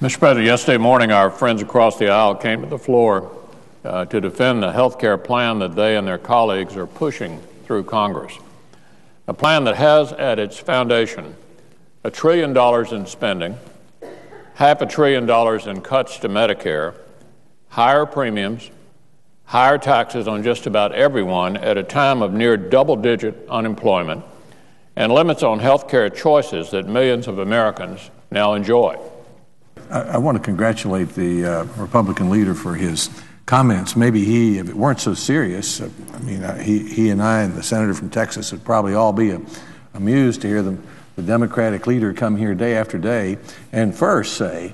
Mr. President, yesterday morning our friends across the aisle came to the floor to defend the health care plan that they and their colleagues are pushing through Congress. A plan that has at its foundation $1 trillion in spending, $500 billion in cuts to Medicare, higher premiums, higher taxes on just about everyone at a time of near double-digit unemployment, and limits on health care choices that millions of Americans now enjoy. I want to congratulate the Republican leader for his comments. Maybe he, if it weren't so serious, he and I and the senator from Texas would probably all be amused to hear the Democratic leader come here day after day and first say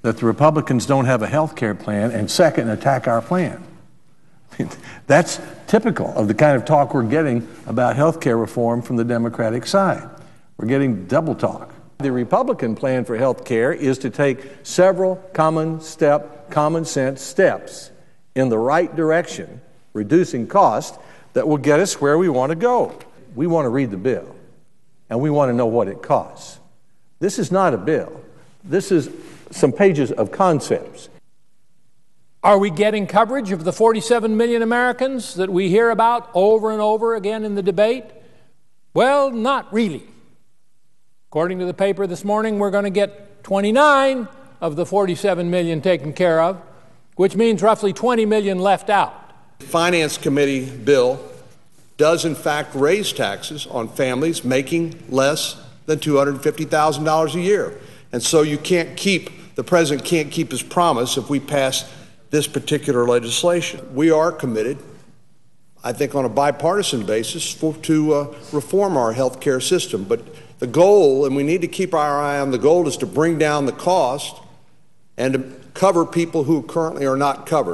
that the Republicans don't have a health care plan, and second, attack our plan. That's typical of the kind of talk we're getting about health care reform from the Democratic side. We're getting double talk. The Republican plan for health care is to take several common sense steps in the right direction, reducing cost, that will get us where we want to go. We want to read the bill, and we want to know what it costs. This is not a bill. This is some pages of concepts. Are we getting coverage of the 47 million Americans that we hear about over and over again in the debate? Well, not really. According to the paper this morning, we're going to get 29 of the 47 million taken care of, which means roughly 20 million left out. The Finance Committee bill does in fact raise taxes on families making less than $250,000 a year. And so the president can't keep his promise if we pass this particular legislation. We are committed, I think on a bipartisan basis, to reform our health care system. But the goal, and we need to keep our eye on the goal, is to bring down the cost and to cover people who currently are not covered.